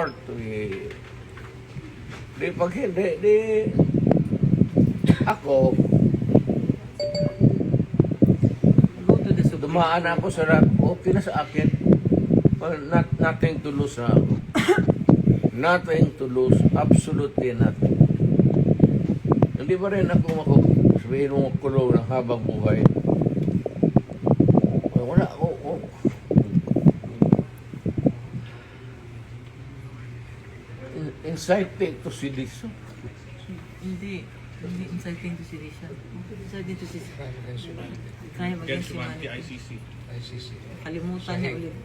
court. Di pag hindi, di ako, Go to the Supreme dumaan Court. ako sa rat, okay na sa akin. Well, nothing to lose na ako. Nothing to lose. Absolutely nothing. Hindi pa rin ako sabihin mo kulong ng habang buhay. Wala ako. Inciting to sedition. Hindi inciting to sedition. Inciting to sedition. Crime against humanity. ICC. Kalimutan niya ulit.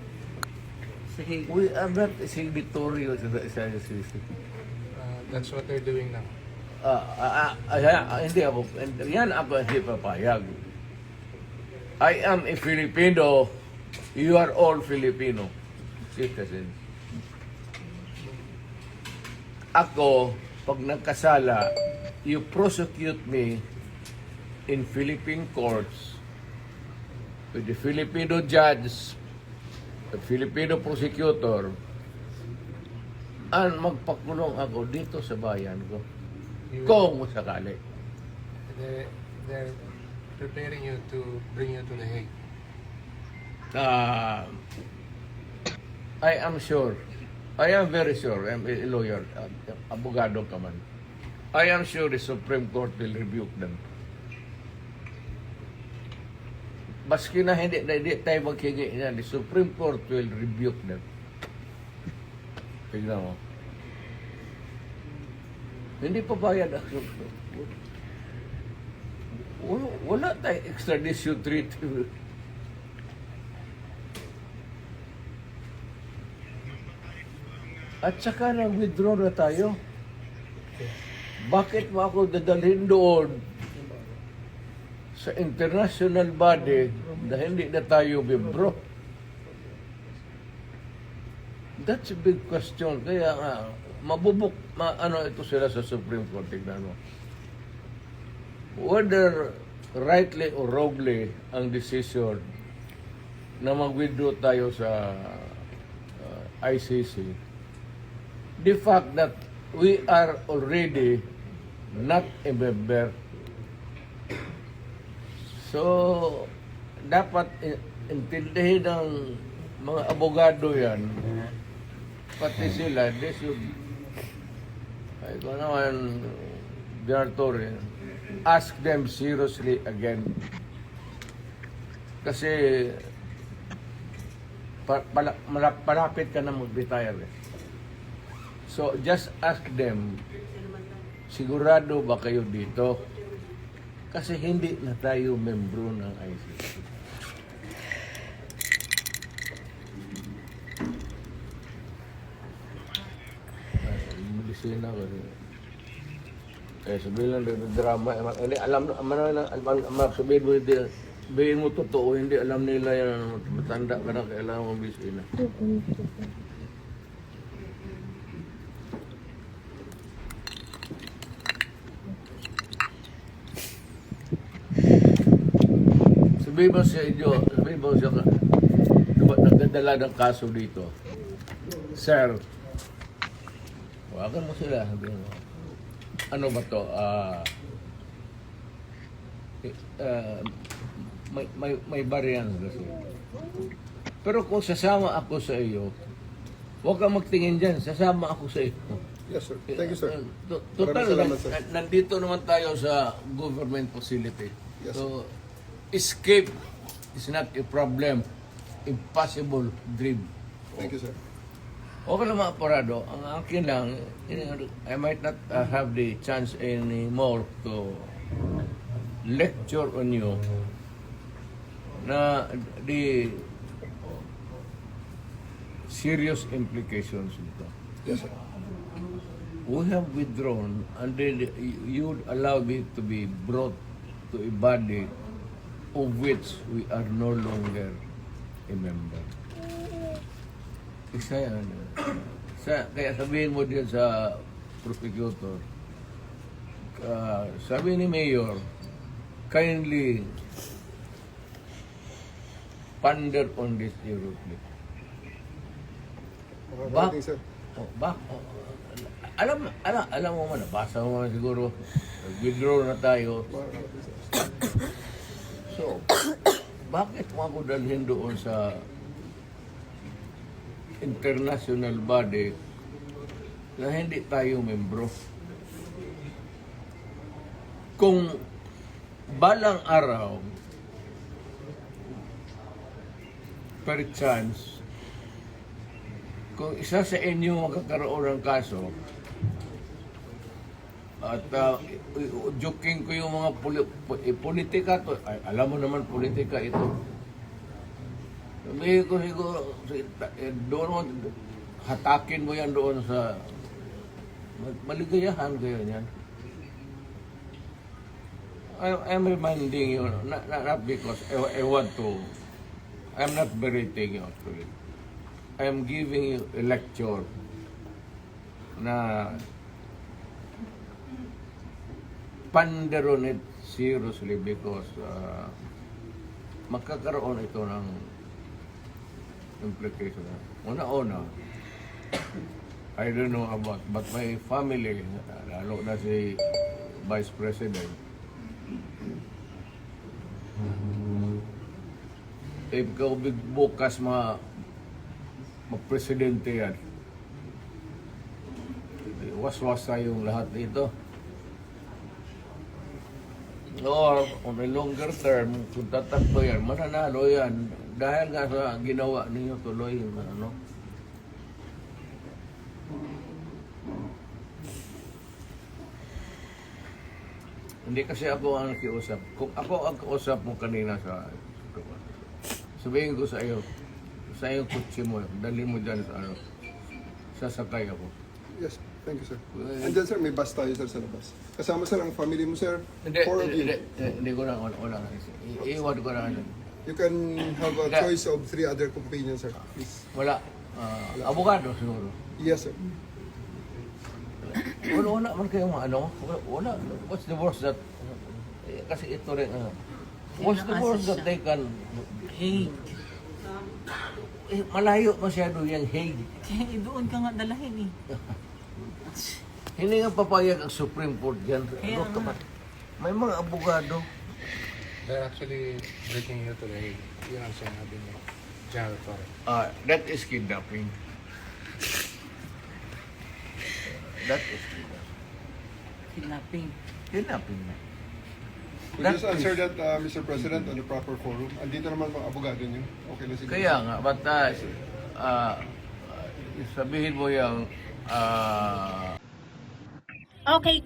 Sa Hague. We are not signatory sa ICC. That's what they're doing now. Hindi ako, yan ako hindi papayag. I am a Filipino. You are all Filipino citizens. Ako, pag nagkasala, you prosecute me in Philippine courts with the Filipino judge, the Filipino prosecutor, and magpakulong ako dito sa bayan ko. Kung sakali. They're preparing you to bring you to the Hague. I am sure. I am very sure. I'm a lawyer. Abogado ka man. I am sure the Supreme Court will rebuke them. Baski na hindi tayo maghingi na, the Supreme Court will rebuke them. Tignan mo. Hindi pa bayad ang Supreme Court. Wala tayong extradition treaty. At saka nag-withdraw na tayo. Bakit mo ako dadalhin doon sa international body na hindi na tayo bibro? That's a big question. Kaya nga, ano ito sila sa Supreme Court, tignan mo. Whether rightly or wrongly ang decision na mag-withdraw tayo sa ICC, the fact that we are already not a member. So, dapat intindihin ng mga abogado yan, pati sila, they should, ay ko naman, Torre, ask them seriously again. Kasi, malapit ka na mag-retire. So, just ask them, sigurado ba kayo dito? Kasi hindi na tayo membro ng ICC. Medisina ko rin. Sabihin lang rin, drama. Sabihin mo, sabihin mo totoo, hindi alam nila yan. Matanda ka na, kailangan mo medisina. Sabihin mo sa inyo, sabihin mo sa nagdadala ng kaso dito. Sir, wagan mo sila. Sabihin mo, ano ba to? May variance kasi. Pero kung sasama ako sa iyo, huwag kang magtingin dyan, sasama ako sa iyo. Yes, sir. Thank you, sir. Total, Maraming salamat, sir. nandito naman tayo sa government facility. Yes, So, escape is not a problem. Impossible dream. Thank you, sir. Okay lang mga parado. Ang akin lang, I might not have the chance anymore to lecture on you na the serious implications nito. Yes, sir. We have withdrawn and then you would allow me to be brought to a body of which we are no longer a member. Isa yan. Kaya sabihin mo din sa prosecutor, sabi ni Mayor, kindly ponder on this Europe. Maraming sir. Oh, alam mo man, nabasa mo man siguro, withdraw na tayo. So, bakit mo ako dalhin doon sa international body na hindi tayo membro? Kung balang araw, per chance, kung isa sa inyo magkakaroon ng kaso, at joking ko yung mga politika to, ay, alam mo naman politika ito. Sabihin ko siguro, doon hatakin mo yan doon sa maligayahan kayo niyan. I'm reminding you, not because I want to, I'm not berating you actually. I'm giving you a lecture na ponder on it seriously because magkakaroon ito ng implication. Una-una, I don't know about, but my family, lalo na si Vice President, if ikaw bukas mag-presidente yan, waswas tayong lahat dito. Or on a longer term, kung tatakbo yan, mananalo yan. Dahil nga sa ginawa ninyo tuloy, ano. Hindi kasi ako ang nakiusap. Kung ako ang kausap mo kanina sa sabihin ko sa iyo kutsi mo, dalhin mo dyan sa ano, sasakay ako. Yes, thank you, sir. And then, sir, may bus tayo, sir, sa labas. Kasama, sir, ang family mo, sir. Hindi, Four of you. hindi ko na, wala na. Iiwan ko na. You can have a Hindi. choice of 3 other companions, sir. Please. Wala. Abogado siguro. Yes, sir. Wala man kayong ano. Wala. What's the worst that, kasi ito rin, what's the worst that they can, Hague. malayo masyado yung Hague. Kaya doon ka nga dalahin eh. Hindi nga papayag ang Supreme Court dyan. Kaya Ano ka nga. ba? May mga abogado. They're actually breaking you to the Hague. Yun ang sinabi ni General Torre. That is kidnapping. That is kidnapping. Kidnapping. Kidnapping na. We just answer that, Mr. President, on the proper forum. Andito naman mga abogado niyo. Okay na siguro. Kaya nga, but sabihin mo yung Okay,